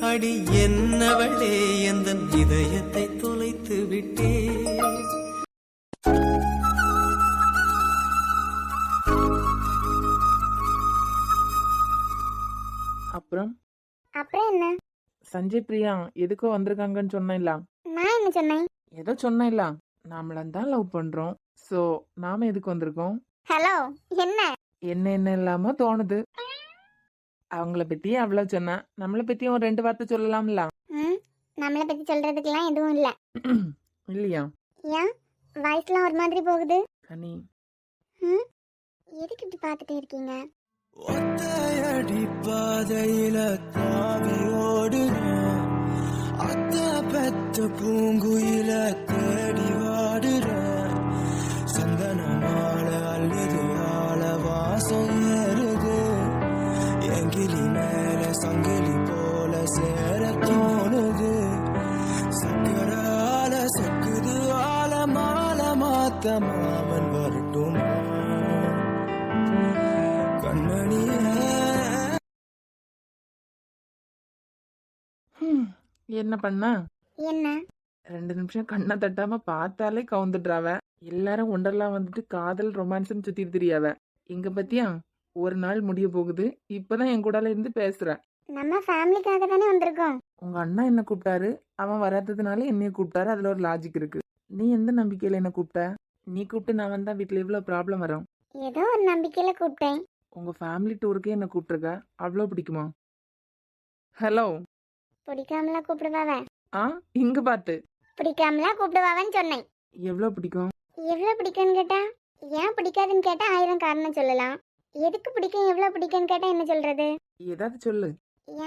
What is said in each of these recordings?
அடி என்னவளே எந்தன் இதயத்தை தொலைத்து விட்டே. அப்புறம் அப்புறம் என்ன? சஞ்சய் பிரியா எதுக்கோ வந்திருக்காங்கன்னு சொன்னேன்ல. நான் என்ன சொன்னேன்? ஏதோ சொன்னேன்ல, நாமளும் தான் லவ் பண்றோம். சோ நாம எதுக்கு வந்திருக்கோம்? ஹலோ, என்ன என்ன இல்லாம தோணுது. அவங்கள பத்தி அவ்வளவு சொன்னா நம்மளை பத்தியும் ஒரு 2 வார்த்தை சொல்லலாம்ல. நம்மளை பத்தி சொல்றதுக்கெல்லாம் எதுவும் இல்ல. இல்லையா? ஏன் வாய்ஸ்லாம் ஒரு மாதிரி போகுது? கனி, எதுக்கு இப்படி பார்த்துட்டே இருக்கீங்க? ஒத்தையடி பாதையில தாவி ஓடுறேன், அத்த பெத்த பூங்குயில தேடி வாடுறேன். சந்தன மாலை அல்லது ஆள வாசம் ஏறுது, எங்கிலி மேல சங்கிலி போல சேர தோணுது. சக்கரால சொக்குது ஆல மால மாத்த மாமன் வரட்டும் கண்மணியே. என்ன பண்ணா? என்ன 2 நிமிஷம் கண்ணை தட்டாம பார்த்தாலே கவுந்துடுறாவ. எல்லாரும் ஒன்றெல்லாம் வந்துட்டு காதல் ரொமான்ஸ்னு சுத்திட்டு தெரியாவ. இங்க பத்தியா ஒரு நாள் முடிய போகுது. இப்பதான் என் கூடால இருந்து பேசுற. நம்ம ஃபேமிலிக்காக தானே வந்திருக்கோம். உங்க அண்ணா என்ன கூப்பிட்டாரு, அவன் வராததுனால என்னைய கூப்பிட்டாரு. அதுல ஒரு லாஜிக் இருக்கு. நீ எந்த நம்பிக்கையில என்ன கூப்பிட்ட? நீ கூப்பிட்டு நான் வந்தா வீட்டுல இவ்வளவு ப்ராப்ளம் வரும். ஏதோ ஒரு நம்பிக்கையில கூப்பிட்டேன். உங்க ஃபேமிலி டூருக்கே என்ன கூப்பிட்டுருக்க, அவ்வளோ பிடிக்குமா? ஹலோ, பிடிக்காமலா கூப்பிடுவாவ? இங்க பாத்து பிடிக்காமலா கூப்பிடுவாவன்னு சொன்னேன். எவ்வளோ பிடிக்கும்? எவ்வளவு பிடிக்கும்னு கேட்டா? ஏன் பிடிக்காதுன்னு கேட்டா 1000 காரணம் சொல்லலாம். எதுக்கு பிடிக்கும் எவ்வளவு பிடிக்கும்னு கேட்டா என்ன சொல்றது? ஏதாவது சொல்லு.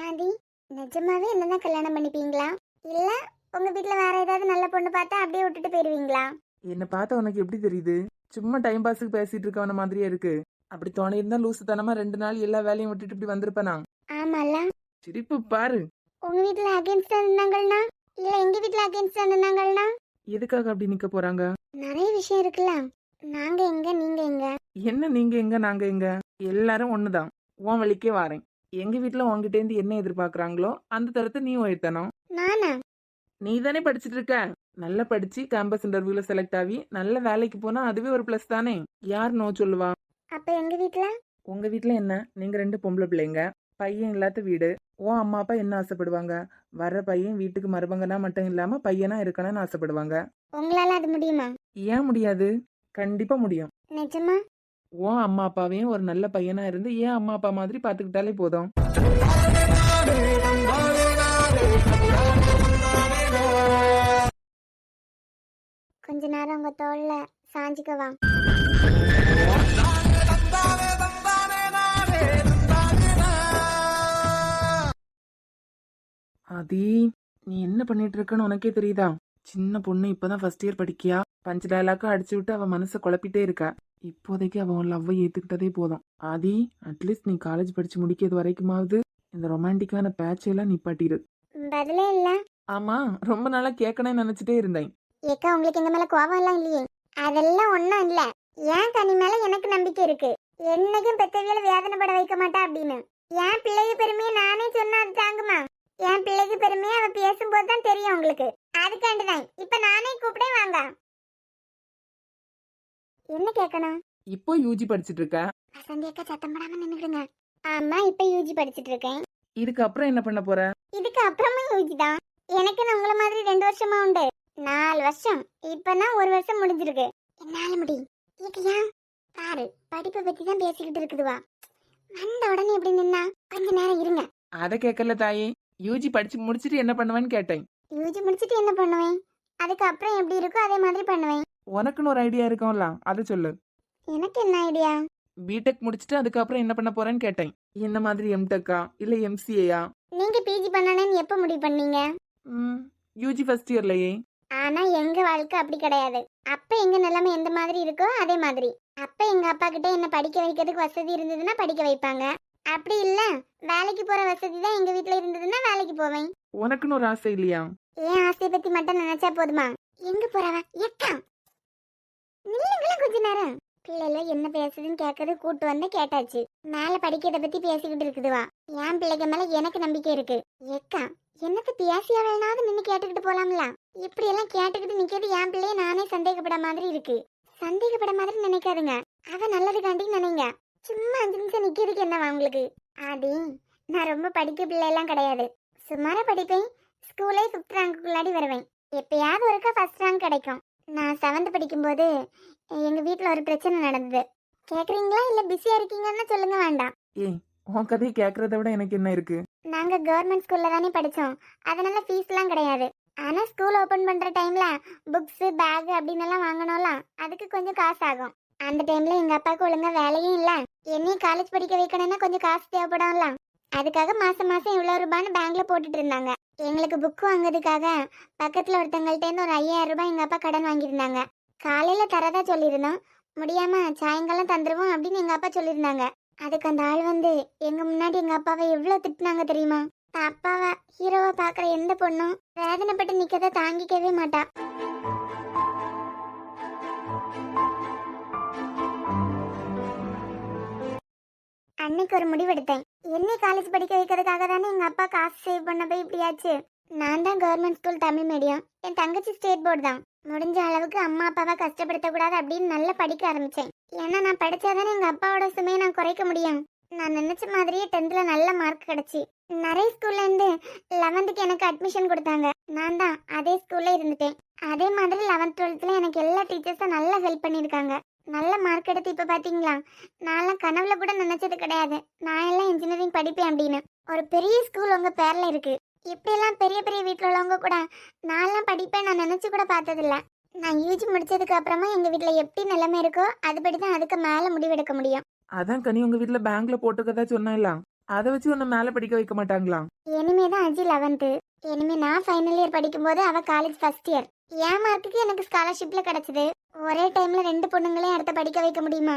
ஏன்டி நிஜமாவே என்னதான் கல்யாணம் பண்ணிப்பீங்களா, இல்ல உங்க வீட்டுல வேற ஏதாவது நல்ல பொண்ணு பார்த்தா அப்படியே விட்டுட்டு போயிருவீங்களா? என்ன பார்த்தா உனக்கு எப்படி தெரியுது? சும்மா டைம் பாஸுக்கு பேசிட்டு இருக்கவன மாதிரியே இருக்கு. அப்படி தோணியிருந்தா லூசுத்தனமா 2 நாள் எல்லா வேலையும் விட்டுட்டு இப்படி வந்திருப்பேனா? ஆமால. சிரிப்பு பாரு. உங்க வீட்டுல அகைன்ஸ்டா நின்னாங்கள்னா, இல்ல எங்க வீட்டுல அகைன்ஸ்டா நின்னாங்கள்னா எதுக்காக அப்படி நிக்க போறாங்க? நிறைய விஷயம் இருக்குல்ல. நாங்க எங்க நீங்க எங்க? என்ன நீங்க எங்க நாங்க எங்க? எல்லாரும் ஒண்ணுதான். உன் வழிக்கே வாரேன். எங்க வீட்டுல உன்கிட்ட இருந்து என்ன எதிர்பார்க்கறாங்களோ அந்த தரத்தை நீ உயர்த்தணும். நானா? நீ தானே படிச்சுட்டு இருக்க. நல்லா படிச்சு கேம்பஸ் இன்டர்வியூல செலக்ட் ஆகி நல்ல வேலைக்கு போனா அதுவே ஒரு பிளஸ் தானே. யார் நோ சொல்லுவா? அப்ப எங்க வீட்டுல? உங்க வீட்டுல என்ன, நீங்க 2 பொம்பளை பிள்ளைங்க, பையன் இல்லாத வீடு. உன் அம்மா அப்பா என்ன ஆசைப்படுவாங்க? வர்ற பையன் வீட்டுக்கு மருமகனா மட்டும் இல்லாம பையனா இருக்கணும்னு ஆசைப்படுவாங்க. உங்களால அது முடியுமா? ஏன் முடியாது? கண்டிப்பா முடியும். நிஜமா? உன் அம்மா அப்பாவையும் ஒரு நல்ல பையனா இருந்து ஏன் அம்மா அப்பா மாதிரி பாத்துக்கிட்டாலே போதும். கொஞ்ச நேரம் உங்க தோல்ல சாஞ்சிக்கவா? ஆதி, நீ என்ன பண்ணிட்டு இருக்கன்னு உனக்கே தெரியுதா? சின்ன பொண்ணு இப்பதான் ஃபர்ஸ்ட் இயர் படிக்கியா. பஞ்ச டயலாக்கா அடிச்சு விட்டு அவ மனசை குழப்பிட்டே இருக்கா. இப்போதைக்கு அவன் லவ்வை ஏத்துக்கிட்டதே போதும். ஆதி, அட்லீஸ்ட் நீ காலேஜ் படிச்சு முடிக்கிறது வரைக்குமாவது இந்த ரொமான்டிக்கான பேச்செல்லாம் நிப்பாட்டிரு. பதிலே இல்ல. ஆமா, ரொம்ப நாளா கேட்கணும்னு நினைச்சிட்டே இருந்தேன். ஏக்கா, உங்களுக்கு எங்க மேல கோவம் எல்லாம் இல்லையே? அதெல்லாம் ஒண்ணும் இல்ல. ஏன் கனி மேல எனக்கு நம்பிக்கை இருக்கு. என்னைக்கும் பெத்தவியல வேதனைப்பட வைக்க மாட்டா அப்படின்னு. என் பிள்ளைக்கு பெருமையை நானே சொன்னா அது தாங்குமா? என் பிள்ளைக்கு பெருமையை அவ பேசும்போது தான் தெரியும் உங்களுக்கு. அதுக்காண்டிதான் இப்ப நானே கூப்பிடே வாங்க. என்ன கேட்கணும்? இப்போ யூஜி படிச்சிட்டு இருக்க. வசந்தியக்கா சத்தம் போடாம நின்னுடுங்க. ஆமா, இப்ப யூஜி படிச்சிட்டு இருக்கேன். இதுக்கு அப்புறம் என்ன பண்ண போற? இதுக்கு அப்புறமும் யூஜி தான். எனக்கு உங்கள மாதிரி 2 வருஷமா உண்டு. 4 வருஷம். இப்பதான் 1 வருஷம் முடிஞ்சிருக்கு. என்னால முடியும். ஏன் பாரு, படிப்பை பத்தி தான் பேசிக்கிட்டு இருக்குதுவா. வந்த உடனே எப்படி நின்னா? கொஞ்ச நேரம் இருங்க. அத கேட்கல தாயே. யூஜி படிச்சு முடிச்சிட்டு என்ன பண்ணுவேன்னு கேட்டேன். யூஜி முடிச்சிட்டு என்ன பண்ணுவேன்? அதுக்கு அப்புறம் எப்படி இருக்கோ அதே மாதிரி பண்ணுவேன். உனக்குன்னு ஒரு ஐடியா இருக்கும்ல, அதை சொல்லு. எனக்கு என்ன ஐடியா? பிடெக் முடிச்சிட்டு அதுக்கப்புறம் என்ன பண்ண போறேன்னு கேட்டேன். என்ன மாதிரி எம்டெக்கா இல்ல எம்சிஏயா? நீங்க பிஜி பண்ணணும்னு எப்ப முடிவு பண்ணீங்க? யூஜி ஃபர்ஸ்ட் இயர்லயே. ஆனா எங்க வாழ்க்கை அப்படி கிடையாது. அப்ப எங்க நிலைமை எந்த மாதிரி இருக்கோ அதே மாதிரி. அப்ப எங்க அப்பா கிட்ட என்ன படிக்க வைக்கிறதுக்கு வசதி இருந்ததுன்னா படிக்க வைப்பாங்க. அப்படி இல்ல வேலைக்கு போற வசதி தான் எங்க வீட்ல இருந்ததுன்னா வேலைக்கு போவேன். உனக்குன்னு ஒரு ஆசை இல்லையா? ஏன் ஆசையை பத்தி மட்டும் நினைச்சா போதுமா? எங்க போறவ? எக்கா நில்லுங்களா கொஞ்ச நேரம். பிள்ளைல என்ன பேசுதுன்னு கேட்கறது கூட்டு வந்து கேட்டாச்சு. மேல படிக்கிறத பத்தி பேசிக்கிட்டு இருக்குதுவா. என் பிள்ளைக்கு மேல எனக்கு நம்பிக்கை இருக்கு. ஏக்கா என்னத்த பேசியா வேணாவது நின்னு கேட்டுக்கிட்டு போலாம்ல. இப்படி எல்லாம் கேட்டுக்கிட்டு நிக்கிறது என் பிள்ளைய நானே சந்தேகப்பட மாதிரி இருக்கு. சந்தேகப்பட மாதிரி நினைக்காதுங்க. அவ நல்லதுக்காண்டி நினைங்க. சும்மா 5 நிமிஷம் நிக்கிறதுக்கு என்னவா உங்களுக்கு? அது நான் ரொம்ப படிக்க பிள்ளை எல்லாம் கிடையாது. சுமாரா படிப்பேன். ஸ்கூலே 5th ரேங்க்குள்ளாடி வருவேன். எப்பயாவது ஒருக்கா ஃபர்ஸ்ட் ரேங்க் கிடைக்கும். நான் 7th படிக்கும்போது எங்க வீட்ல ஒரு பிரச்சனை நடந்தது. கேக்குறீங்களா இல்ல பிஸியா இருக்கீங்கன்னு சொல்லுங்க. வேண்டாம். ஏய், உன் கதையை கேட்கறத விட எனக்கு என்ன இருக்கு? நாங்க கவர்மெண்ட் ஸ்கூல்ல தானே படிச்சோம். அதனால ஃபீஸ்லாம் கிடையாது. ஆனா ஸ்கூல் ஓபன் பண்ற டைம்ல புக்ஸ் பேக் அப்படின்னு எல்லாம் வாங்கணும்ல, அதுக்கு கொஞ்சம் காசு ஆகும். அந்த டைம்ல எங்க அப்பாவுக்கு ஒழுங்கா வேலையும் இல்ல. என்னையும் காலேஜ் படிக்க வைக்கணும்னா கொஞ்சம் காசு தேவைப்படும்ல. அதுக்காக மாசம் மாசம் இவ்வளவு ரூபான்னு பேங்க்ல போட்டுட்டு இருந்தாங்க. எங்களுக்கு புக் வாங்குறதுக்காக பக்கத்துல ஒருத்தங்கள்ட்ட இருந்து ஒரு 5000 ரூபாய் எங்க அப்பா கடன் வாங்கியிருந்தாங்க. காலையில தரதா சொல்லியிருந்தோம். முடியாம சாயங்காலம் தந்துருவோம் அப்படின்னு எங்க அப்பா சொல்லியிருந்தாங்க. அதுக்கு அந்த ஆள் வந்து எங்க முன்னாடி எங்க அப்பாவை எவ்வளவு திட்டினாங்க தெரியுமா? அப்பாவை ஹீரோவா பாக்குற எந்த பொண்ணும் வேதனைப்பட்டு நிக்கத தாங்கிக்கவே மாட்டா. அன்னைக்கு ஒரு முடிவெடுத்தேன். என்னை காலேஜ் படிக்க வைக்கிறதுக்காக தானே எங்க அப்பா காசு சேவ் பண்ண போய் இப்படியாச்சு. நான் தான் கவர்மெண்ட் ஸ்கூல் தமிழ் மீடியம். என் தங்கச்சி ஸ்டேட் போர்டு தான். முடிஞ்ச அளவுக்கு அம்மா அப்பாவை கஷ்டப்படுத்த கூடாது அப்படின்னு நல்லா படிக்க ஆரம்பிச்சேன். ஏன்னா நான் படிச்சாதானே எங்க அப்பாவோட சுமையை நான் குறைக்க முடியும். நான் நினைச்ச மாதிரியே 10th நல்ல மார்க் கிடைச்சி நிறைய ஸ்கூல்ல இருந்து 11th எனக்கு அட்மிஷன் கொடுத்தாங்க. நான் தான் அதே ஸ்கூல்ல இருந்துட்டேன். அதே மாதிரி 11th 12th எனக்கு எல்லா டீச்சர்ஸும் நல்லா ஹெல்ப் பண்ணியிருக்காங்க. நல்ல மார்க் எடுத்து இப்ப பாத்தீங்களா, நான்லாம் கனவுல கூட நினைச்சது கிடையாது நான் எல்லாம் இன்ஜினியரிங் படிப்பேன் அப்படின்னு. ஒரு பெரிய ஸ்கூல் உங்க பேர்ல இருக்கு. இப்படி எல்லாம் பெரிய பெரிய வீட்டுல உள்ளவங்க கூட நான்லாம் படிப்பேன் நான் நினைச்சு கூட பார்த்ததில்ல. நான் யூஜி முடிச்சதுக்கு அப்புறமா எங்க வீட்டுல எப்படி நிலைமை இருக்கோ அதுபடிதான் அதுக்கு மேல முடிவெடுக்க முடியும். அதான் கனி உங்க வீட்ல பேங்க்ல போட்டுக்கதா சொன்னால, அதை வச்சு உன்னை மேல படிக்க வைக்க மாட்டாங்களா? இனிமேதான் அஜி 11th. இனிமே நான் ஃபைனல் இயர் படிக்கும் போது அவ காலேஜ் ஃபர்ஸ்ட் இயர். என் மார்க்குக்கு எனக்கு ஸ்காலர்ஷிப்ல கிடைச்சது. ஒரே டைம்ல 2 பொண்ணுங்களையும் அடுத்த படிக்க வைக்க முடியுமா?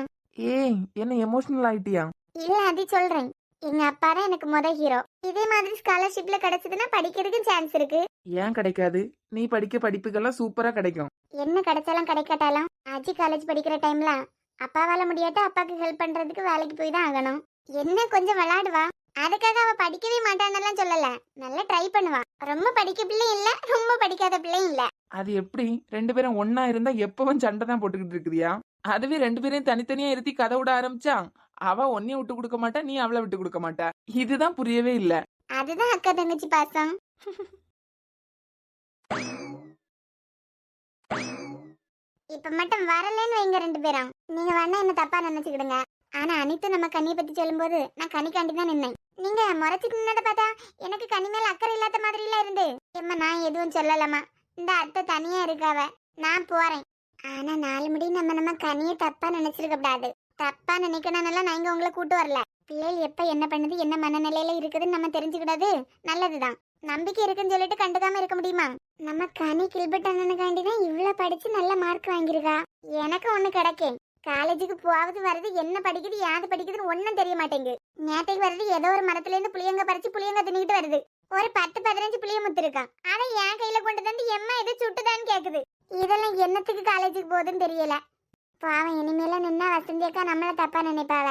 ஏய், என்ன எமோஷனல் ஆயிட்டியா? இல்ல அது சொல்றேன். எங்க அப்பா தான் எனக்கு முத ஹீரோ. இதே மாதிரி ஸ்காலர்ஷிப்ல கிடைச்சதுன்னா படிக்கிறதுக்கு சான்ஸ் இருக்கு. ஏன் கிடைக்காது? நீ படிக்க படிப்புக்கெல்லாம் சூப்பரா கிடைக்கும். என்ன கிடைச்சாலும் கிடைக்காட்டாலும் அஜி காலேஜ் படிக்கிற டைம்ல அப்பாவால முடியாட்டா அப்பாக்கு ஹெல்ப் பண்றதுக்கு வேலைக்கு போய் தான் ஆகணும். என்ன கொஞ்சம் விளையாடுவா. அதுக்காக அவ படிக்கவே மாட்டான்னு சொல்லல. நல்லா ட்ரை பண்ணுவா. ரொம்ப படிக்க பிள்ளை இல்ல, ரொம்ப படிக்காத பிள்ளையும் இல்ல. அது எப்படி 2 பேரும் ஒன்னா இருந்தா எப்பவும் சண்டை தான் போட்டுக்கிட்டு இருக்குதியா? அதுவே 2 பேரையும் தனித்தனியா இருத்தி கதை விட ஆரம்பிச்சா அவ உன்னைய விட்டு கொடுக்க மாட்டா, நீ அவளை விட்டு கொடுக்க மாட்டா. இதுதான் புரியவே இல்ல. அதுதான் அக்கா தங்கச்சி பாசம். இப்ப மட்டும் வரலன்னு வைங்க 2 பேரும். நீங்க வேணா என்ன தப்பா நினைச்சுக்கிடுங்க. ஆனா அனித்து நம்ம கண்ணியை பத்தி சொல்லும்போது நான் கனிக்காண்டி தான் நின்னேன். நீங்க முறைச்சிட்டு நின்னத பார்த்தா எனக்கு கனி மேல அக்கறை இல்லாத மாதிரி எல்லாம் இருந்து. ஏம்மா நான் எதுவும் சொல்லலாமா? இந்த அத்தை தனியா இருக்காவ, நான் போறேன். ஆனா 4 முடி நம்ம கனியை தப்பா நினைச்சிருக்க கூடாது. தப்பா நினைக்கணும்னால நான் இங்க உங்களை கூட்டு வரல. பிள்ளைகள் எப்ப என்ன பண்ணுது என்ன மனநிலையில இருக்குதுன்னு நம்ம தெரிஞ்சுக்கிடாது நல்லதுதான். நம்பிக்கை இருக்குன்னு சொல்லிட்டு கண்டுக்காம இருக்க முடியுமா? நம்ம கனி கில்பர்ட் அண்ணனுக்காண்டி தான் இவ்வளவு படிச்சு நல்ல மார்க் வாங்கியிருக்கா. எனக்கு ஒண்ணு கிடைக்கேன். காலேஜுக்கு போவது வருது, என்ன படிக்குது யாது படிக்குதுன்னு ஒன்னும் தெரிய மாட்டேங்குது. நேற்றைக்கு வருது ஏதோ ஒரு மரத்துல இருந்து புளியங்க பறிச்சு புளியங்க தின்னுக்கிட்டு வருது. ஒரு 10-15 புளிய முத்து இருக்கான். ஆனா என் கையில கொண்டு வந்து எம்மா எது சுட்டுதான்னு கேக்குது. இதெல்லாம் என்னத்துக்கு காலேஜுக்கு போகுதுன்னு தெரியல. பாவம் இனிமேல நின்னா வசந்தி அக்கா நம்மள தப்பா நினைப்பாவ.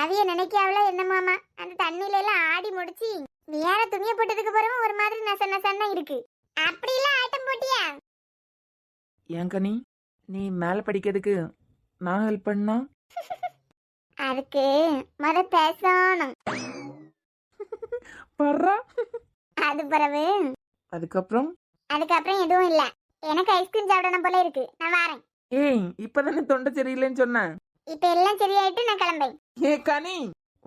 அவிய நினைக்காவல என்னமாமா அந்த தண்ணியில எல்லாம் ஆடி முடிச்சு வேற துணிய போட்டதுக்கு பிறகு ஒரு மாதிரி நச நசன்னா இருக்கு. அப்படி எல்லாம் ஆட்டம் போட்டியா? ஏன் கனி, நீ மேல படிக்கிறதுக்கு நான் ஹெல்ப் பண்ணா? அதுக்கு முத பேசணும். பர்றா. அது பிறகு அதுக்கப்புறம் எதுவும் இல்ல. எனக்கு ஐஸ்கிரீம் சாப்பிடணும் போல இருக்கு. நான் வரேன். ஏய், இப்பதானே தொண்டை சரியில்லைன்னு சொன்னேன். இப்ப எல்லாம் சரியாயிட்டு நான் கிளம்பேன். ஏ கனி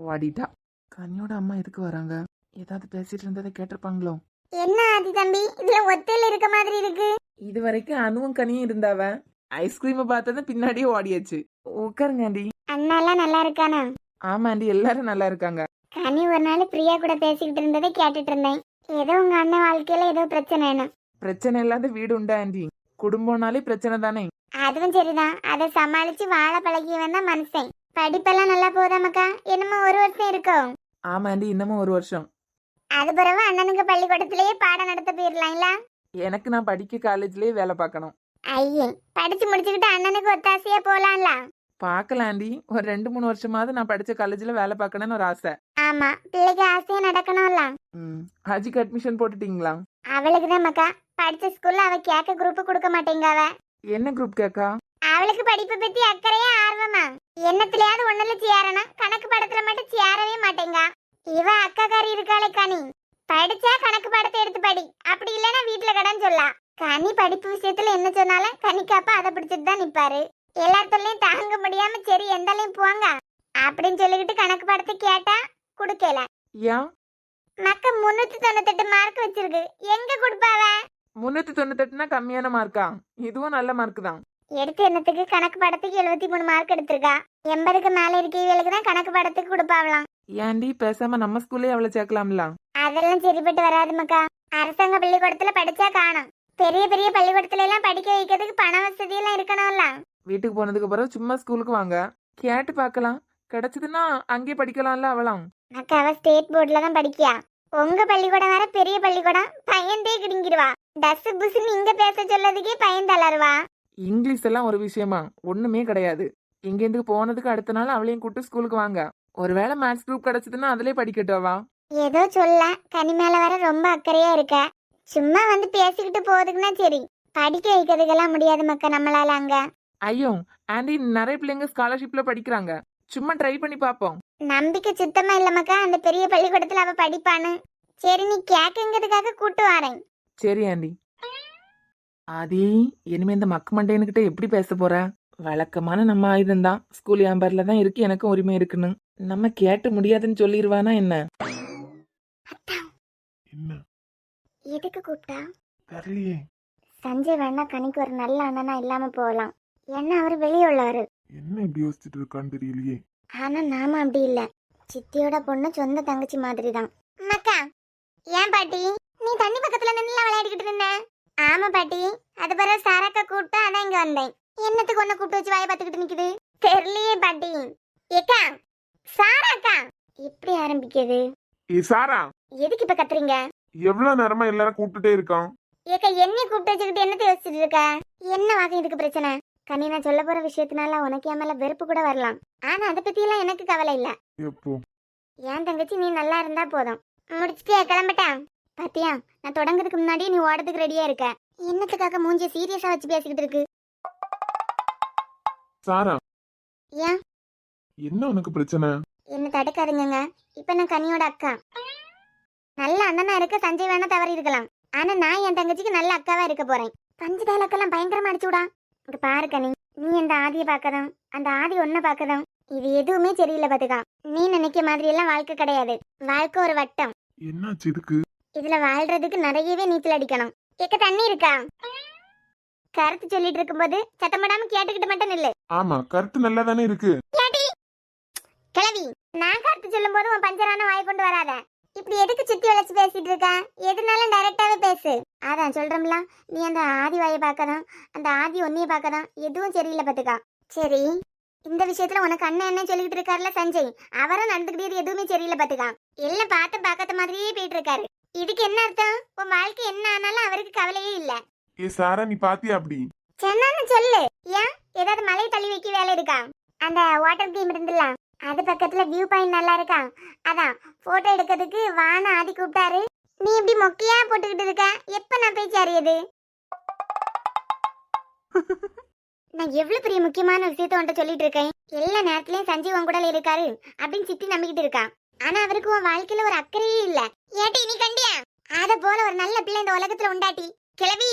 வாடிட்டா. கனியோட அம்மா எதுக்கு வராங்க? ஏதாவது பேசிட்டு இருந்ததை கேட்டிருப்பாங்களோ? என்ன ஆதி தம்பி இதுல ஒத்தையில இருக்க மாதிரி இருக்கு? இது வரைக்கும் அனுவும் கனியும் இருந்தாவ. ஐஸ்கிரீம் பார்த்தது பின்னாடியே ஓடியாச்சு. உட்காருங்க ஆண்டி. அண்ணா எல்லாம் நல்லா இருக்கானா? ஆமா ஆண்டி, எல்லாரும் நல்லா இருக்காங்க. கனி ஒரு நாள் பிரியா கூட பேசிக்கிட்டு இருந்ததை கேட்டுட்டு இருந்தேன். ஏதோ உங்க அண்ணன் வாழ்க்கையில ஏதோ பிரச்சனை. பிரச்சனை இல்லாத வீடு உண்டா ஆண்டி? குடும்பம்னாலே பிரச்சனை தானே. அதுவும் சரிதான். அதை சமாளிச்சு வாழ பழகியவன் தான் மனுஷன். படிப்பெல்லாம் நல்லா போதாமக்கா? என்னமோ 1 வருஷம் இருக்கும். ஆமா ஆண்டி, இன்னமும் 1 வருஷம். அது பிறகு அண்ணனுக்கு பள்ளிக்கூடத்திலேயே பாடம் நடத்த போயிடலாம்ல. எனக்கு நான் படிக்க காலேஜ்லயே வேலை பார்க்கணும். ஐயே, படிச்சு முடிச்சுக்கிட்டு அண்ணனுக்கு ஒத்தாசையா போலாம்ல. பார்க்கலாண்டி. ஒரு 2-3 வருஷமாவது நான் படிச்ச காலேஜ்ல வேலை பார்க்கணும்னு ஒரு ஆசை. ஆமா, பிள்ளைக்கு ஆசையா நடக்கணும்ல. ஹாஜிக்கு அட்மிஷன் போட்டுட்டீங்களா? அவளுக்கு தான் மக்கா, படிச்ச ஸ்கூல்ல அவ கேட்க குரூப் கொடுக்க மாட்டேங்க. அவ என்ன குரூப் கேக்கா? அவளுக்கு படிப்பை பத்தி அக்கறையா ஆர்வமா, என்னத்துலயாவது ஒண்ணுல சேரணும், கணக்கு பாடத்துல மட்டும் சேரவே மாட்டேங்க. இவ அக்காக்காரி இருக்காளே கனி, படிச்சா கணக்கு பாடத்தை எடுத்து படி, அப்படி இல்லைன்னா வீட்டுல கடன் சொல்லலாம். கனி படிப்பு விஷயத்துல என்ன சொன்னாலும் கனிக்கு அப்பா அதை பிடிச்சிட்டு தான் நிப்பாரு. எல்லாத்துலயும் தாங்க முடியாம சரி எந்தாலையும் போங்க அப்படின்னு சொல்லிக்கிட்டு கணக்கு பாடத்தை கேட்டா குடுக்கல. ஏன்? மக்க 398 மார்க் வச்சிருக்கு, எங்க கொடுப்பாவ? 398னா கம்மியான மார்க்கா? இதுவும் நல்ல மார்க் தான். எடுத்து என்னத்துக்கு கணக்கு பாடத்துக்கு 73 மார்க் எடுத்திருக்கா. 80க்கு மேல இருக்கவங்களுக்கு தான் கணக்கு பாடத்துக்கு கொடுப்பாவலாம். ஏன்டி பேசாம நம்ம ஸ்கூல்லே அவளை சேர்க்கலாம்ல? அதெல்லாம் சரிப்பட்டு வராது மக்கா. அரசாங்க பள்ளிக்கூடத்துல படிச்சா காணும், பெரிய பெரிய பள்ளிக்கூடத்துல எல்லாம் படிக்க வைக்கிறதுக்கு பண வசதி எல்லாம் இருக்கணும்ல. வீட்டுக்கு போனதுக்கு பிறகு சும்மா ஸ்கூலுக்கு வாங்க, கேட்டு பார்க்கலாம். கிடைச்சதுன்னா அங்கேயே படிக்கலாம்ல அவளாம். மக்கா அவ ஸ்டேட் போர்ட்ல தான் படிக்கியா. உங்க பள்ளிக்கூடம் வேற பெரிய பள்ளிக்கூடம், பயந்தே கிடுங்கிடுவா. டஸ் புஸ்ன்னு இங்க பேச சொல்லதுக்கே பயந்து அலறுவா. இங்கிலீஷ் எல்லாம் ஒரு விஷயமா? ஒண்ணுமே கிடையாது. இங்கேருந்து போனதுக்கு அடுத்த நாள் அவளையும் கூட்டு ஸ்கூலுக்கு வாங்க. ஒருவேளை மேத்ஸ் குரூப் கிடைச்சதுன்னா அதுலயே படிக்கட்டவா? ஏதோ சொல்ல, கனி மேல வர ரொம்ப அக்கறையா இருக்க. சும்மா வந்து பேசிக்கிட்டு போகுதுக்குன்னா சரி, படிக்க வைக்கிறதுக்கெல்லாம் முடியாது மக்கா நம்மளால அங்க. ஐயோ ஆண்டி, நிறைய பிள்ளைங்க ஸ்காலர்ஷிப்ல படிக்கிறாங்க, சும்மா ட்ரை பண்ணி பாப்போம். நம்பிக்கை சுத்தமா இல்ல மக்கா அந்த பெரிய பள்ளிக்கூடத்துல அவ படிப்பான்னு. சரி நீ கேக்குங்கிறதுக்காக கூட்டு வரேன். சரி ஆண்டி. ஆதி, இனிமே இந்த மக்கு மண்டையனுக்கிட்ட எப்படி பேச போற? வழக்கமான நம்ம ஆயுதம் தான், ஸ்கூல் ஏம்பர்ல தான் இருக்கு, எனக்கும் உரிமை இருக்குன்னு. நம்ம கேட்டு முடியாதுன்னு சொல்லிடுவானா என்ன? என்ன எதுக்கு கூப்பிட்டா? தெரியலையே. சஞ்சய் வேணா கனிக்கு ஒரு நல்ல அண்ணனா இல்லாம போகலாம், ஏன்னா அவர் வெளியே உள்ளவரு. என்ன இப்படி யோசிச்சுட்டு இருக்கான்னு தெரியலையே. ஆனா நாம அப்படி இல்ல, சித்தியோட பொண்ணு சொந்த தங்கச்சி மாதிரி தான். மக்கா ஏன் பாட்டி நீ தண்ணி பக்கத்துல நின்று விளையாடிக்கிட்டு இருந்த? ஆமா பாட்டி, அது பிறகு சாராக்கா கூப்பிட்டா அதான் இங்க வந்தேன். என்னத்துக்கு ஒண்ணு கூப்பிட்டு வச்சு வாயை பார்த்துக்கிட்டு நிக்குது? தெரியலையே பாட்டி. ஏக்கா சாராக்கா இப்படி ஆரம்பிக்குது. சாரா, எதுக்கு இப்ப கத்துறீங்க? எவ்வளவு நேரமா எல்லாரும் கூப்பிட்டுட்டே இருக்கான். ஏக்கா என்னைய கூப்பிட்டு வச்சுக்கிட்டு என்னத்த யோசிச்சுட்டு இருக்க? என்ன வாக்கம் இதுக்கு பிரச்சனை? கனி நான் சொல்ல போற விஷயத்தினால உனக்கு என் மேல வெறுப்பு கூட வரலாம், ஆனா அதை பத்தி எல்லாம் எனக்கு கவலை இல்ல. எப்போ? என் தங்கச்சி நீ நல்லா இருந்தா போதும். முடிச்சுட்டியா? கிளம்பிட்டேன். பாத்தியா, நான் தொடங்குறதுக்கு முன்னாடியே நீ ஓடத்துக்கு ரெடியா இருக்க. என்னத்துக்காக மூஞ்சிய சீரியஸா வச்சு பேசிக்கிட்டு இருக்கு? சாரா, ஏன் என்ன உனக்கு பிரச்சனை? என்ன தடுக்காதுங்க, இப்ப நான் கனியோட அக்கா. நல்ல அண்ணனா இருக்க சஞ்சய் வேணா தவறி இருக்கலாம், ஆனா நான் என் தங்கச்சிக்கு நல்ல அக்காவா இருக்க போறேன். பஞ்சு டைலாக்கெல்லாம் பயங்கரமா அடிச்சு விடா. இங்க பாரு கனி, நீ அந்த ஆதியை பார்க்கதான், அந்த ஆதி ஒன்ன பார்க்கதான், இது எதுவுமே சரியில்லை பாத்துக்கா. நீ நினைக்க மாதிரி எல்லாம் வாழ்க்கை கிடையாது, வாழ்க்கை ஒரு வட்டம். என்னாச்சு இதுக்கு? இதுல வாழ்றதுக்கு நிறையவே நீச்சல் அடிக்கணும். கேட்க தண்ணி இருக்கா? கருத்து சொல்லிட்டு இருக்கும்போது சத்தம் போடாம கேட்டுக்கிட்டு மட்டும் நில்லு. ஆமா, கருத்து நல்லா தானே இருக்கு. கேட்டி கிளவி, நான் கருத்து சொல்லும் போது உன் பஞ்சரான வாய் கொண்டு வராத. இப்படி எதுக்கு சுத்தி வளைச்சு பேசிட்டு இருக்க? எதுனாலும் டைரக்டாவே பேசு. அதான் சொல்றோம்ல, நீ அந்த ஆதி வாயை பார்க்கதான், அந்த ஆதி ஒன்னைய பார்க்கதான், எதுவும் சரியில்லை பாத்துக்கா. சரி, இந்த விஷயத்துல உனக்கு அண்ணன் என்ன சொல்லிட்டு இருக்காருல சஞ்சய், அவரும் நடந்துக்கிட்டது எதுவுமே சரியில்லை பாத்துக்கா. எல்லாம் பார்த்து பார்க்காத மாதிரியே போயிட்டு இருக்காரு. இதுக்கு என்ன அர்த்தம்? உன் வாழ்க்கை என்ன ஆனாலும் அவருக்கு கவலையே இல்ல. சாரா, நீ பாத்தியா அப்படி? சொன்னான்னு சொல்லு. ஏன் ஏதாவது மலையை தள்ளி வைக்க வேலை இருக்கா? அந்த வாட்டர் கேம் இருந்துல, அது பக்கத்துல வியூ பாயிண்ட் நல்லா இருக்கா, அதான் போட்டோ எடுக்கிறதுக்கு வான ஆதி கூப்பிட்டாரு. நீ இப்படி மொக்கையா போட்டுக்கிட்டு இருக்க, எப்ப நான் போய் சேரியது? நான் எவ்வளவு பெரிய முக்கியமான விஷயத்த உன்கிட்ட சொல்லிட்டு இருக்கேன். எல்லா நேரத்திலயும் சஞ்சீவ் உன் கூட இருக்காரு அப்படின்னு சித்தி நம்பிக்கிட்டு இருக்கா, ஆனா அவருக்கு உன் வாழ்க்கையில ஒரு அக்கறையே இல்ல. ஏட்டி நீ கண்டியா? அத போல ஒரு நல்ல பிள்ளை இந்த உலகத்துல உண்டாட்டி. கிளவி,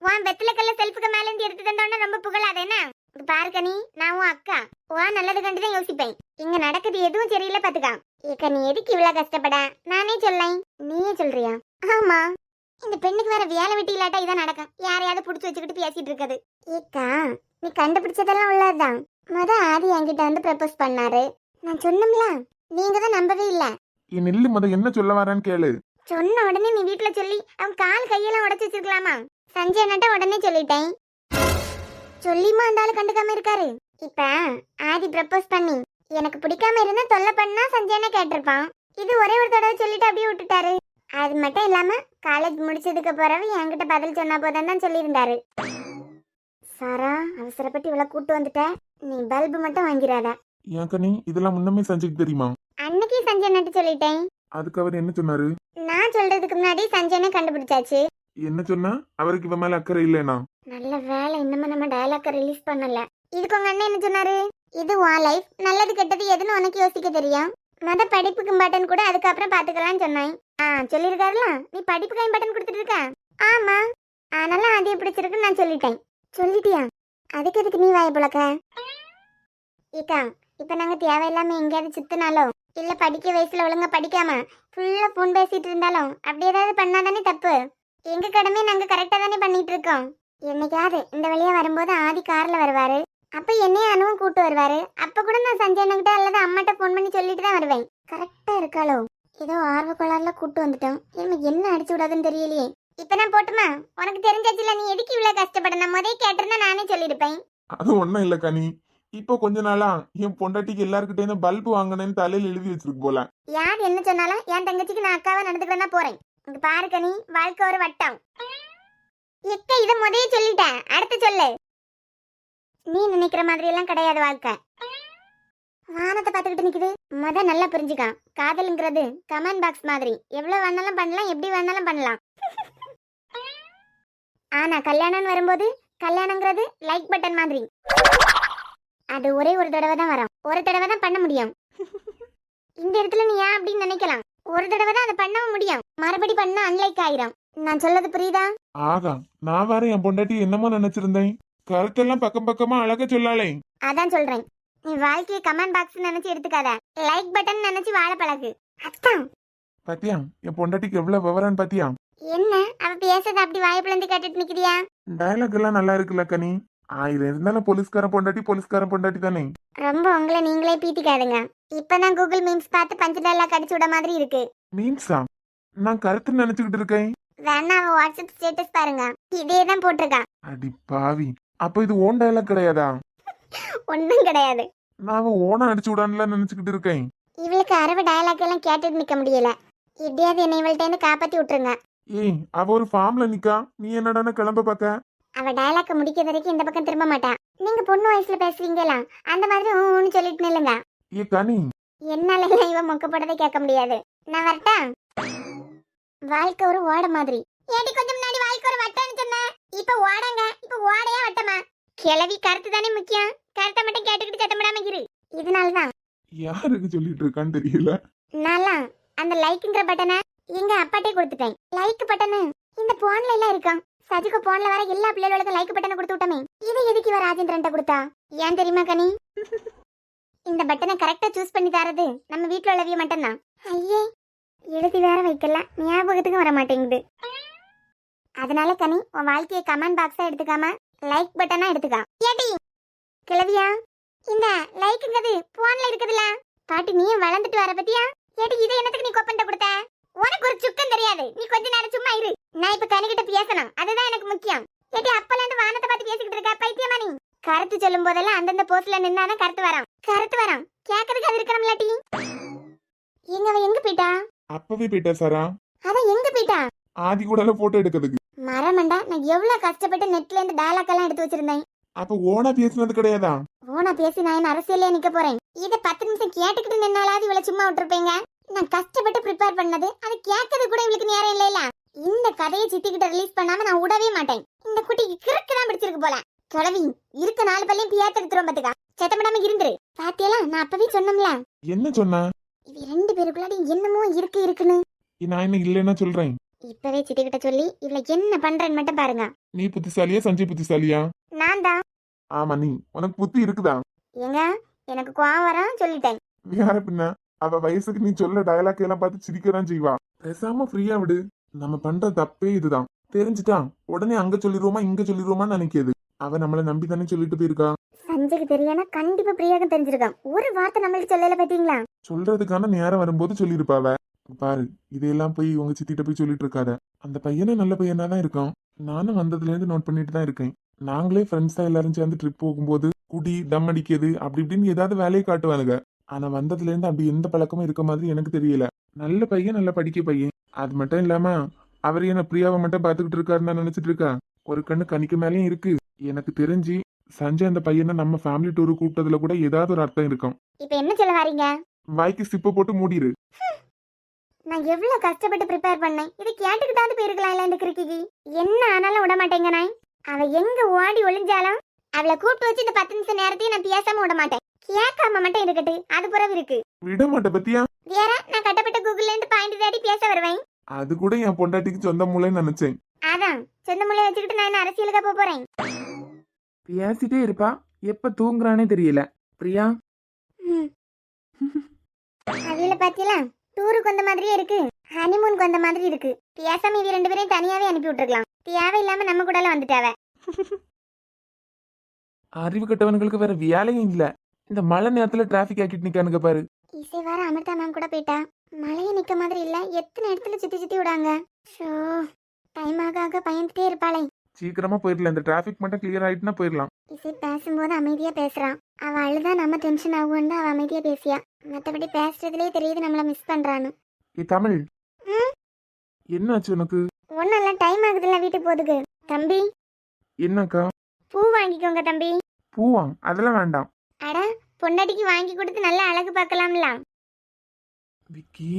உன் வெத்தில கல்ல செல்ஃபுக்கு மேல இருந்து எடுத்து தந்தோன்னா ரொம்ப புகழாத என்ன? பார்க்க நான் உன் அக்கா, உன் நல்லது கண்டுதான் யோசிப்பேன். இங்க நடக்குது எதுவும் சரியில்லை பாத்துக்கா. ஏக்கா நீ எதுக்கு இவ்வளவு கஷ்டப்பட? நானே சொல்லேன், நீயே சொல்றியா? ஆமா, இந்த பெண்ணுக்கு வேற வேலை வெட்டி இல்லாட்டா இதான் நடக்கும், யாரையாவது புடிச்சு வச்சுக்கிட்டு பேசிட்டு இருக்குது. ஏக்கா நீ கண்டுபிடிச்சதெல்லாம் உள்ளதுதான். ஆதி என்கிட்ட வந்து ப்ரப்போஸ் பண்ணாரு, நான் சொன்னோம்ல, நீங்க தான் நம்பவே இல்ல. என் நெல்லு என்ன சொல்ல வரான்னு கேளு. சொன்ன உடனே நீ வீட்டுல சொல்லி அவன் கால் கையெல்லாம் உடைச்சு வச்சிருக்கலாமா? சஞ்சய் அண்ணாட்ட உடனே சொல்லிட்டேன். சொல்லிமா அந்த ஆளு கண்டுக்காம இருக்காரு. இப்ப ஆதி ப்ரப்போஸ் பண்ணி எனக்கு பிடிக்காம இருந்தா தொல்லை பண்ணா சஞ்சய் அண்ணா கேட்டிருப்பான். இது ஒரே ஒரு தடவை சொல்லிட்டு அப்படியே விட்டுட்டாரு. அது மட்டும் இல்லாம காலேஜ் முடிச்சதுக்கு பிறகு என்கிட்ட பதில் சொன்னா போதும் தான் சொல்லியிருந்தாரு. சாரா, அவசரப்பட்டு இவ்வளவு கூட்டு வந்துட்ட. நீ பல்பு மட்டும் வாங்கிறாத. ஏன் கனி இதெல்லாம் முன்னமே சஞ்சய்க்கு தெரியுமா? அன்னைக்கு சஞ்சய் நட்டு சொல்லிட்டேன். அதுக்கு அவர் என்ன சொன்னாரு? நான் சொல்றதுக்கு முன்னாடி சஞ்சயனை கண்டுபிடிச்சாச்சு. என்ன சொன்னா? அவருக்கு இவன் மேல அக்கறை இல்லைனா? நல்ல வேலை இன்னமும் நம்ம டயலாக்க ரிலீஸ் பண்ணல. இதுக்கு உங்க அண்ணன் என்ன சொன்னாரு? இது உன் லைஃப், நல்லது கெட்டது எதுன்னு உனக்கு யோசிக்க தெரியும். மொத படிப்புக்கு இம்பார்ட்டன் கூட அதுக்கப்புறம் பாத்துக்கலாம்னு சொன்னேன். சொல்லிருக்காருல, நீ படிப்புக்கு இம்பார்ட்டன் கொடுத்துட்டு இருக்க. ஆமா, அதனால அது பிடிச்சிருக்குன்னு நான் சொல்லிட்டேன். சொல்லிட்டியா? அதுக்கு எதுக்கு நீ வாய பழக்க? ஏக்கா, இப்ப நாங்க தேவையில்லாம எங்கேயாவது சுத்தினாலோ இல்ல படிக்க வயசுல ஒழுங்கா படிக்காம ஃபுல்லா போன் பேசிட்டு இருந்தாலும் அப்படி ஏதாவது பண்ணாதானே தப்பு. எங்க கடமையை நாங்க கரெக்டா தானே பண்ணிட்டு இருக்கோம். என்னைக்காவது இந்த வழியா வரும்போது ஆதி கார்ல வருவாரு. அப்ப என்னையும் அனுவும் கூட்டு வருவாரு. அப்ப கூட நான் சஞ்சயன்கிட்ட அல்லது அம்மாட்ட போன் பண்ணி சொல்லிட்டு தான் வருவேன். கரெக்டா இருக்காளோ? ஏதோ ஆர்வ கோளாறுல கூட்டு வந்துட்டோம். எனக்கு என்ன அடிச்சு விடாதுன்னு தெரியலையே. இப்ப நான் போட்டுமா? உனக்கு தெரிஞ்சாச்சுல, நீ எதுக்கு இவ்வளவு கஷ்டப்பட? நான் முதல்ல கேட்டிருந்தா நானே சொல்லிருப்பேன். அது ஒண்ணும் இல்ல கனி. இப்போ கொஞ்ச நாளா என் பொண்டாட்டிக்கு எல்லாருக்கிட்டே பல்பு வாங்கினேன்னு தலையில எழுதி வச்சிருக்கு போல. யார் என்ன சொன்னாலும் என் தங்கச்சிக்கு நான் அக்காவை நடந்துக்கிட்டு தான் போறேன். இங்க பாரு கனி, வாழ்க்கை ஒரு வட்டம். எக்க இத முதல்ல சொல்லிட்டேன், அடுத்து சொல்லு. நீ நினைக்கிற மாதிரி எல்லாம் கிடையாது வாழ்க்கை. வானத்தை பார்த்துக்கிட்டு நிக்குது. நல்லா புரிஞ்சுக்கா, காதலுங்கிறது கமெண்ட் பாக்ஸ் மாதிரி. எவ்வளவு வேணாலும் பண்ணலாம், எப்படி வேணாலும் பண்ணலாம். ஆனா கல்யாணம் வரும்போது கல்யாணங்கிறது லைக் பட்டன் மாதிரி. அது ஒரே ஒரு தடவை தான் வரும், ஒரு தடவை தான் பண்ண முடியும். இந்த இடத்துல நீ ஏன் அப்படின்னு நினைக்கலாம். ஒரு தடவை தான் அதை பண்ணவும் முடியும், மறுபடி பண்ணா அன்லைக் ஆயிரும். நான் சொல்லது புரியுதா? ஆகா, நான் வேற என் பொண்டாட்டி என்னமோ நினைச்சிருந்தேன். கருத்தெல்லாம் பக்கம் பக்கமா அழகா சொல்லாளே. அதான் சொல்றேன், நீ வாழ்க்கையை கமெண்ட் பாக்ஸ் நினைச்சு எடுத்துக்காத, லைக் பட்டன் நினைச்சு வாழ பழகு. அத்தான் பாத்தியா என் பொண்டாட்டிக்கு எவ்வளவு விவரம் பாத்தியா? என்ன அவ பேசுறத அப்படி வாயை பிளந்து கேட்டுட்டு நிக்கிறியா? டயலாக் எல்லாம் நல்லா இருக்குல்ல கனி? ஆயிரம் இருந்தாலும் போலீஸ்காரன் பொண்டாட்டி தானே. ரொம்ப உங்களை நீங்களே பீத்திக்காதுங்க. இப்பதான் கூகுள் மீம்ஸ் பார்த்து பஞ்சு டயலாக் அடிச்சு விட மாதிரி இருக்கு. மீம்ஸா? நான் கருத்து நினைச்சுக்கிட்டு இருக்கேன். வேணா அவ வாட்ஸ்அப் ஸ்டேட்டஸ் பாருங்க, இதே தான் போட்டிருக்கா. அடி பாவி, அப்ப இது ஓன் டயலாக் கிடையாதா? ஒண்ணும் கிடையாது. நான் அவன் ஓனா அடிச்சு விடான்ல நினைச்சுக்கிட்டு இருக்கேன். இவளுக்கு அரவ டயலாக் எல்லாம் கேட்டுட்டு நிக்க முடியல. எப்படியாவது என்னை இவள்கிட்ட இருந்து காப்பாத்தி விட்டுருங்க. ஏய், அவ ஒரு ஃபார்ம்ல நிக்கா, நீ என்னடான கிளம்ப பாக்க? அவ டயலாக் முடிக்கிற வரைக்கும் இந்த பக்கம் திரும்ப மாட்டா. நீங்க பொண்ணு வயசுல பேசுவீங்களா அந்த மாதிரி ஊன்னு சொல்லிட்டு நில்லுங்க. ஏ கனி, என்னால இவ மொக்கப்படதை கேட்க முடியாது. நான் வரட்டா? வாழ்க்கை ஒரு ஓட மாதிரி. ஏடி கொஞ்சம் முன்னாடி வாழ்க்கை ஒரு வட்டம்னு சொன்ன, இப்ப ஓடங்க. இப்ப ஓடையா வட்டமா? கிளவி கருத்து தானே முக்கியம். கருத்தை மட்டும் கேட்டுக்கிட்டு சத்தமிடாம இரு. இதனாலதான் யாருக்கு சொல்லிட்டு இருக்கான்னு தெரியல. நான்ல அந்த லைக்குங்கிற பட்டனை எங்க அப்பாட்டே கொடுத்துட்டேன். லைக் பட்டனு இந்த போன்ல எல்லாம் இருக்கான். சஜிக்கு போன்ல வர எல்லா பிள்ளைகளுக்கும் லைக் பட்டனை கொடுத்து விட்டமே. இதை எதுக்கு இவ ராஜேந்திரன்ட்ட கொடுத்தா? ஏன் தெரியுமா கனி? இந்த பட்டனை கரெக்டா சூஸ் பண்ணி தரது நம்ம வீட்டுல உள்ளவிய மட்டும் தான். ஐயே, எழுதி வேற வைக்கல, ஞாபகத்துக்கு வர மாட்டேங்குது. அதனால கனி, உன் வாழ்க்கையை கமெண்ட் பாக்ஸா எடுத்துக்காம லைக் பட்டனா எடுத்துக்கா. ஏடி கிளவியா, இந்த லைக்குங்கிறது போன்ல இருக்குதுல பாட்டி, நீயும் வளர்ந்துட்டு வர பத்தியா? ஏடி இதை என்னத்துக்கு நீ கொப்பன்ட்ட கொடுத்த? உனக்கு ஒரு சுக்கம் தெரியாது. நீ கொஞ்ச நேரம் சும்மா இரு. நான் இப்ப கனிகிட்ட பேசணும், அதுதான் எனக்கு முக்கியம். ஏடி அப்பல இருந்து வானத்தை பார்த்து பேசிக்கிட்டு இருக்க பைத்தியமா நீ? கருத்து சொல்லும் போதெல்லாம் அந்தந்த போஸ்ட்ல நின்னாதான் கருத்து வரும். கேக்குறதுக்கு அது இருக்கணும்ல டி. எங்க அவ எங்க போயிட்டா? அப்பவே போயிட்டா சாரா. அவ எங்க போயிட்டா? ஆதி கூட போட்டோ எடுக்கிறதுக்கு. மரமண்டா, நான் எவ்வளவு கஷ்டப்பட்டு நெட்ல இருந்து டயலாக் எல்லாம் எடுத்து வச்சிருந்தேன். அப்ப ஓனா பேசுனது கிடையாதா? ஓனா பேசி நான் என்ன அரசியலே நிக்க போறேன்? இத 10 நிமிஷம் கேட்டுக்கிட்டு நின்னாலாவது இவளை சும்மா விட்டுருப்பீங்க. நான் கஷ்டப்பட்டு ப்ரிப்பேர் பண்ணது அது கேட்கறது கூட இவளுக்கு நேரம் இல்லையா? இந்த கதையை சித்திக்கிட்ட ரிலீஸ் பண்ணாம நான் விடவே மாட்டேன். இந்த குட்டிக்கு கிறுக்கு தான் பிடிச்சிருக்கு போல. கிளவி இருக்க 4 பல்லையும் பியாத்து எடுத்துரும் பாத்துக்கா. சத்தமிடாம இருந்துரு. பாத்தியெல்லாம் நான் அப்பவே சொன்னோம்ல. என்ன சொன்ன? இவ 2 பேருக்குள்ளாடி என்னமோ இருக்குன்னு. நான் என்ன இல்லைன்னா சொல்றேன். இப்பவே சித்திக்கிட்ட சொல்லி இவளை என்ன பண்றேன்னு மட்டும் பாருங்க. நீ புத்திசாலியா சஞ்சய் புத்திசாலியா? நான் தான். ஆமா, நீ உனக்கு புத்தி இருக்குதா? ஏங்க எனக்கு கோவம் வரும் சொல்லிட்டேன். வேற பின்ன அவ வயசுக்கு நீ சொல்ல டயலாக் எல்லாம் பார்த்து சிரிக்கதான் செய்வா. பேசாம ஃப்ரீயா விடு. நம்ம பண்ற தப்பே இதுதான். தெரிஞ்சுட்டா உடனே அங்க சொல்லிடுவோமா இங்க சொல்லிடுவோமான்னு நினைக்கிது. அவ நம்மள நம்பி தானே சொல்லிட்டு போயிருக்கா. சஞ்சய்க்கு தெரியலனா கண்டிப்பா பிரியாக்கு தெரிஞ்சிருக்கான். ஒரு வார்த்தை நம்மளுக்கு சொல்லல பாத்தீங்களா? சொல்றதுக்கான நேரம் வரும்போது சொல்லிருப்பாவ. பாரு, இதையெல்லாம் போய் உங்க சித்திட்ட போய் சொல்லிட்டு இருக்காத. அந்த பையனை நல்ல பையனா தான் இருக்கான். நானும் வந்ததுல இருந்து நோட் பண்ணிட்டு தான் இருக்கேன். நாங்களே ஃப்ரெண்ட்ஸா எல்லாரும் சேர்ந்து ட்ரிப் போகும்போது குடி டம் அடிக்கிறது அப்படி இப்படின்னு ஏதாவது வேலையை காட்டுவானுங்க. ஆனா வந்ததுல இருந்து அப்படி எந்த பழக்கமும் இருக்க மாதிரி எனக்கு தெரியல. நல்ல பையன், நல்ல படிக்க பையன். அது மட்டும் இல்லாம அவர் என்ன பிரியாவை மட்டும் பாத்துக்கிட்டு இருக்காருன்னு நினைச்சிட்டு இருக்கா. ஒரு கண்ணு கனிக்கு மேலயும் இருக்கு. எனக்கு தெரிஞ்சு சஞ்சய் அந்த பையனை நம்ம ஃபேமிலி டூரு கூப்பிட்டதுல கூட ஏதாவது ஒரு அர்த்தம் இருக்கும். இப்ப என்ன சொல்ல வரீங்க? வாய்க்கு சிப்ப போட்டு மூடிரு. நான் எவ்வளவு கஷ்டப்பட்டு ப்ரிப்பேர் பண்ணேன். இது கேட்டுக்கிட்டாவது போயிருக்கலாம் இல்ல இந்த கிறுக்கிக்கு. என்ன ஆனாலும் விட மாட்டேங்க நான். அவ எங்க ஓடி ஒளிஞ்சாலும் அவளை கூப்பிட்டு வச்சு இந்த 10 நிமிஷம் நேரத்தையும் நான் பேசாம விட மாட்டேன். கேட்காம மட்டும் இருக்கட்டு, அது புறவு இருக்கு. விட மாட்ட பத்தியா? வேற நான் கட்டப்பட்ட கூகுள்ல இருந்து பாயிண்ட் தேடி பேச வருவேன். அது கூட என் பொண்டாட்டிக்கு சொந்த மூளைன்னு நினைச்சேன். அதான் சொந்த முளைய வச்சுக்கிட்டு நான் என்ன அரசியலுக்கு போக போறேன். பேசிட்டே இருப்பா, எப்ப தூங்குறானே தெரியல. பிரியா, அவியில பாத்தீங்களா, டூருக்கு வந்த மாதிரியே இருக்கு, ஹனிமூனுக்கு வந்த மாதிரி இருக்கு. பேசாம இவ 2 பேரையும் தனியாவே அனுப்பி விட்டுருக்கலாம். தேவையில்லாம நம்ம கூட எல்லாம் வந்துட்டாவ. அறிவு கட்டவனுங்களுக்கு வேற வேலையும் இல்ல. இந்த மழை நேரத்துல டிராபிக் ஆக்கிட்டு நிக்கானுங்க பாரு. இசை வேற அமிர்தா மேம் கூட போயிட்டா. மழைய நிக்க மாதிரி இல்ல, எத்தனை இடத்துல சுத்தி சுத்தி விடாங்க. ஷோ, டைம் ஆக பயந்துட்டே இருப்பாளே. சீக்கிரமா போயிடலாம். இந்த டிராபிக் மட்டும் கிளியர் ஆயிட்டுனா போயிடலாம். இசை பேசும்போது அமைதியா பேசுறான். அவ அழுதா நம்ம டென்ஷன் ஆகும்னு அவ அமைதியா பேசியா. மத்தபடி பேசுறதுலயே தெரியுது நம்மள மிஸ் பண்றான்னு. ஏ தமிழ், என்னாச்சு உனக்கு? ஒன்னும் இல்ல, டைம் ஆகுதுல்ல வீட்டுக்கு போதுக்கு. தம்பி, என்னக்கா? பூ வாங்கிக்கோங்க தம்பி. பூவா? அதெல்லாம் வேண்டாம். அட, பொண்டாட்டிக்கு வாங்கி கொடுத்து நல்லா அழகு பார்க்கலாம்ல. விக்கி,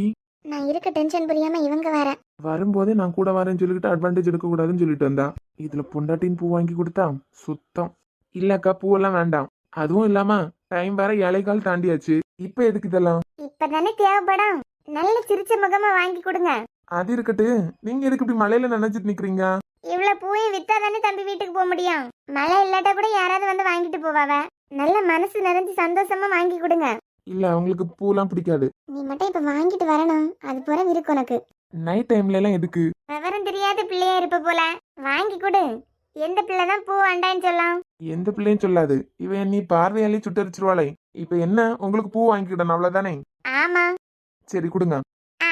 நான் இருக்க டென்ஷன் புரியாம இவங்க வேற. வரும்போதே நான் கூட வரேன்னு சொல்லிக்கிட்டு அட்வான்டேஜ் எடுக்க கூடாதுன்னு சொல்லிட்டு வந்தா. இதுல பொண்டாட்டின் பூ வாங்கி கொடுத்தா சுத்தம். இல்லக்கா, பூவெல்லாம் வேண்டாம். அதுவும் இல்லாம டைம் வேற 7:15 தாண்டியாச்சு. இப்ப எதுக்கு இதெல்லாம்? இப்பதானே தேவைப்படும். நல்ல சிரிச்ச முகமா வாங்கி கொடுங்க. அது இருக்கட்டு, நீங்க எதுக்கு இப்படி மழையில நினைச்சிட்டு நிக்கிறீங்க? இவ்வளவு பூவையும் வித்தா தானே தம்பி வீட்டுக்கு போக முடியும். மழை இல்லாட்டா கூட யாராவது வந்து வாங்கிட்டு போவாவ. நல்ல மனசு நிறைஞ்சு சந்தோஷமா வாங்கி கொடுங்க. இல்ல, அவங்களுக்கு பூலாம் பிடிக்காது. நீ மட்டும் இப்ப வாங்கிட்டு வரணும், அது போற இருக்கு உனக்கு. நைட் டைம்ல எல்லாம் எதுக்கு? விவரம் தெரியாத பிள்ளையா இருப்ப போல. வாங்கி கொடு. எந்த பிள்ளைதான் பூ வேண்டான்னு சொல்லலாம்? எந்த பிள்ளையும் சொல்லாது. இவன் நீ பார்வையாலே சுட்டரிச்சிருவாளே. இப்ப என்ன, உங்களுக்கு பூ வாங்கிக்கிடணும் அவ்வளவுதானே? ஆமா. சரி, கொடுங்க. ஆ,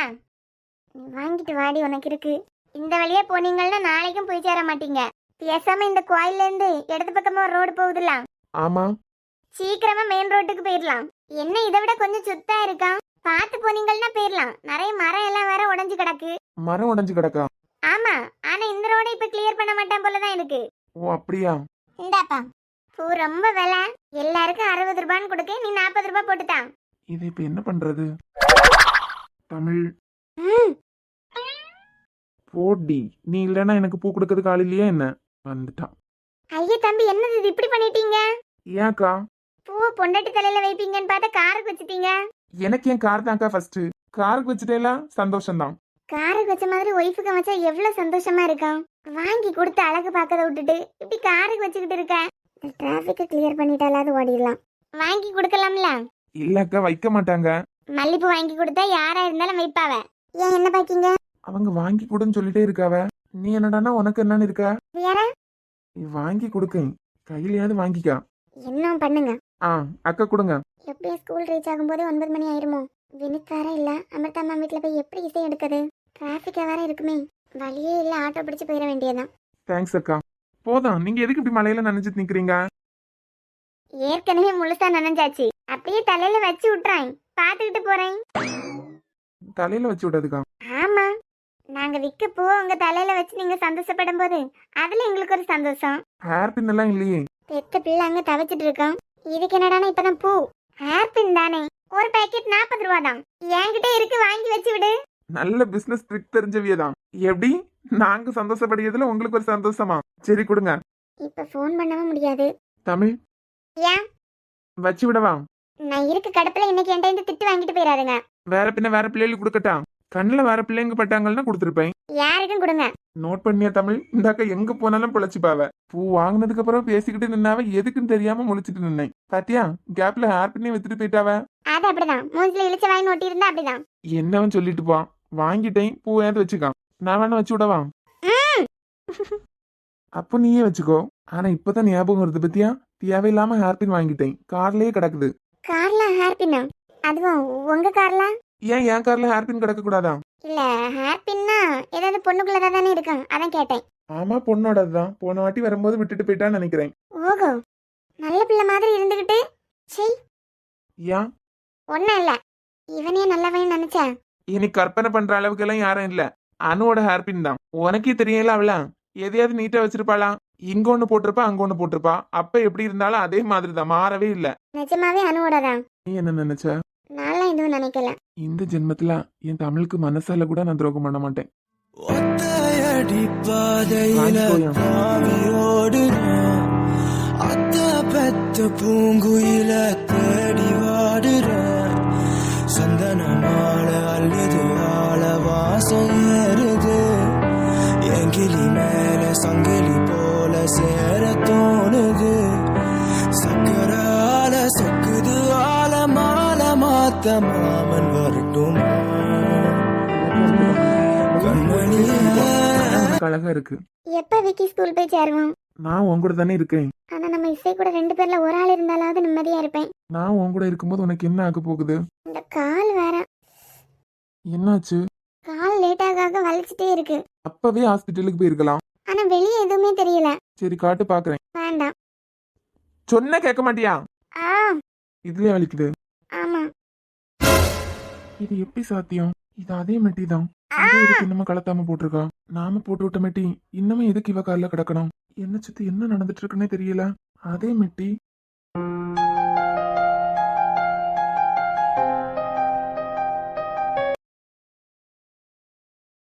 நீ வாங்கிட்டு வாடி, உனக்கு இருக்கு. இந்த வழியா போனீங்கன்னா நாளைக்கும் போய் சேர மாட்டீங்க. பேசாம இந்த கோயில்ல இருந்து இடது பக்கமா ஒரு ரோடு போகுதுல, ஆமா, சீக்கிரமா மெயின் ரோட்டுக்கு போயிடலாம். என்ன இதை விட கொஞ்சம் சுத்தா இருக்கா, பார்த்து போனீங்கன்னா போயிடலாம். நிறைய மரம் எல்லாம் வேற உடைஞ்சு கிடக்கு. மரம் உடைஞ்சு கிடக்கா? ஆமா, ஆனா இந்த ரோட இப்ப கிளியர் பண்ண மாட்டான் போலதான் இருக்கு. ஓ அப்படியா? இந்தாப்பா, பூ ரொம்ப விலை. எல்லாருக்கும் 60 ரூபான்னு கொடுக்க, நீ 40 ரூபாய் போட்டுதான். இது இப்ப என்ன பண்றது? தமிழ், போடி. நீ இல்லன்னா எனக்கு பூ கொடுக்கறதுக்கு ஆள் இல்லையா என்ன? வந்துட்டான். ஐயா தம்பி, என்னது இது இப்படி பண்ணிட்டீங்க? ஏன்க்கா? பூவை பொண்டாட்டி தலையில வைப்பீங்கன்னு பார்த்தா காருக்கு வச்சுட்டீங்க. எனக்கு என் கார் தான்க்கா ஃபர்ஸ்ட். காருக்கு வச்சுட்டேலாம் சந்தோஷம் தான். காருக்கு வச்ச மாதிரி ஒய்ஃபுக்கு வச்சா எவ்வளவு சந்தோஷமா இருக்கும். வாங்கி கொடுத்து அழகு பார்க்கறத விட்டுட்டு இப்படி காருக்கு வச்சுக்கிட்டு இருக்க. டிராபிக்க கிளியர் பண்ணிட்டாலாவது ஓடிடலாம். வாங்கி கொடுக்கலாம்ல? இல்லக்கா, வைக்க மாட்டாங்க. மல்லிப்பூ வாங்கி கொடுத்தா யாரா இருந்தாலும் வைப்பாவ. ஏன் என்ன பாக்கீங்க? அவங்க வாங்கி கொடுன்னு சொல்லிட்டே இருக்காவ. நீ என்னடானா உனக்கு என்னன்னு இருக்க? வேற நீ வாங்கி கொடுக்க, கையிலயாவது வாங்கிக்கா. என்ன பண்ணுங்க. அக்கா கொடுங்க. எப்படியும் ஸ்கூல் ரீச் ஆகும்போது 9 மணி ஆயிருமோ. வினித் வேற இல்ல. அமிர்தா மேம் வீட்டுல போய் எப்படி இசை எடுக்குது? டிராபிக்கா வேற இருக்குமே. வழியே இல்ல, ஆட்டோ பிடிச்சு போயிட வேண்டியதான். தேங்க்ஸ் அக்கா. போதும், நீங்க எதுக்கு இப்படி மலையில நினைச்சிட்டு நிக்கிறீங்க? ஏற்கனவே முழுசா நனைஞ்சாச்சு. அப்படியே தலையில வச்சு விட்டுறான், பாத்துக்கிட்டு போறேன். தலையில வச்சு விடாதுக்கா. ஆமா, நாங்க விக்க பூ உங்க தலையில வச்சு நீங்க சந்தோஷப்படும் போது அதுல எங்களுக்கு ஒரு சந்தோஷம். ஹேர் பின் எல்லாம் இல்லையே. பெத்த பிள்ளை அங்க தவச்சிட்டு இருக்கோம். இதுக்கு என்னடானா இப்பதான் பூ. ஹேர் பின் தானே, ஒரு பாக்கெட் 40 ரூபா தான். என்கிட்ட இருக்கு, வாங்கி வச்சு விடு. நல்ல பிசினஸ் ட்ரிக் தெரிஞ்சவியதான். எப்படி நாங்க சந்தோஷப்படுறதுல உங்களுக்கு ஒரு சந்தோஷமா? சரி கொடுங்க. இப்ப போன் பண்ணவும் முடியாது. தமிழ், ஏன் வச்சு விடவா? நான் இருக்க கடப்புல இன்னைக்கு என்கிட்ட இருந்து திட்டு வாங்கிட்டு போயிடாதுங்க. வேற பின்ன வேற பிள்ளைகளுக்கு கொடுக்கட்டா? கண்ணுல வேற பிள்ளைங்க பட்டாங்கன்னா கொடுத்துருப்பேன். யாருக்கும் கொடுங்க. நோட் பண்ணியா தமிழ்? இந்த அக்கா எங்க போனாலும் பிழைச்சிப்பாவ. பூ வாங்கினதுக்கு அப்புறம் பேசிக்கிட்டு நின்னாவ, எதுக்குன்னு தெரியாம முழிச்சிட்டு நின்னேன். பாத்தியா, கேப்ல ஹேர் பின்னே வித்துட்டு போயிட்டாவ. அது அப்படிதான், மூஞ்சில இழிச்ச வாய் நோட்டி இருந்தா அப்படிதான். என்னவன் சொல்லிட்டு போ. வாங்கிட்டேன், பூவையாவது வச்சுக்கான். நான் வேணா வச்சு விடவா? அப்போ நீயே வச்சுக்கோ. ஆனா இப்பதான் ஞாபகம் வருது பத்தியா, தேவையில்லாம ஹேர் பின் வாங்கிட்டேன். கார்லயே கிடக்குது. கார்ல ஹேர் பின்னா? அதுவும் உங்க கார்ல? ஏன் என் கார்ல ஹேர் பின் கிடக்க கூடாதா? இல்ல, ஹேர் பின்னா ஏதாவது பொண்ணுக்குள்ளதா தானே இருக்கும், அதான் கேட்டேன். ஆமா, பொண்ணோடதுதான். போன வாட்டி வரும்போது விட்டுட்டு போயிட்டான்னு நினைக்கிறேன். ஓகோ, நல்ல பிள்ளை மாதிரி இருந்துகிட்டு. சரி, ஏன்? ஒன்னும் இல்ல. இவனே நல்லவன் நினைச்சேன். இனி கற்பனை பண்ற அளவுக்கு எல்லாம் யாரும் இல்ல. அனுவோட ஹேர் பின் தான். உனக்கே தெரியல, அவளா எதையாவது நீட்டா வச்சிருப்பாளா? இங்க ஒண்ணு போட்டிருப்பா அங்க ஒண்ணு போட்டிருப்பா. அப்ப எப்படி இருந்தாலும் அதே மாதிரி தான், மாறவே இல்ல. நிஜமாவே அனுவோட தான். நீ என்ன நினைச்ச? நான்லாம் எதுவும் நினைக்கல. இந்த ஜென்மத்துல என் தமிழுக்கு மனசால கூட நான் துரோகம் பண்ண மாட்டேன். ஒத்தையடி பாதையில வாங்கிக்கோயா. தாவியோடுறேன். அத்த பெத்த பூங்குயில தேடி வாடுறேன். சந்தன மாலை அள்ளுது ஆள வாசம் ஏறுது. என் கிளி மேல சங்கிலி போல சேர தோணுது. சக்கரால சொக்குது ஆல மாலை மாத்த மாமன் வரட்டுமா கண்மணியே. உனக்கு அழகா இருக்கு. எப்ப விக்கி ஸ்கூல் போய் சேருவோம்? நான் உன் கூட தானே இருக்கேன். ஆனா நம்ம இசை கூட 2 பேர்ல ஒரு ஆள் இருந்தாலாவது நிம்மதியா இருப்பேன். நான் உன் கூட இருக்கும்போது உனக்கு என்ன ஆக போகுது? இந்த கால் வேற. என்னாச்சு? கால் லேட் ஆக வலிச்சுட்டே இருக்கு. அப்பவே ஹாஸ்பிட்டலுக்கு போயிருக்கலாம். ஆனா வெளியே எதுவுமே தெரியல. சரி காட்டு பாக்குறேன். வேண்டாம். சொன்ன கேட்க மாட்டியா? ஆ இதுலயே வலிக்குது. ஆமா. இது எப்படி சாத்தியம்? இது அதே மெட்டி தான். எதுக்கு இன்னமும் கலத்தாம போட்டிருக்கா? நாம போட்டு விட்ட மெட்டி இன்னமும் எதுக்கு இவ கால்ல கிடக்கணும்? என்ன சுத்தி என்ன நடந்துட்டு இருக்குன்னே தெரியல. அதே மெட்டி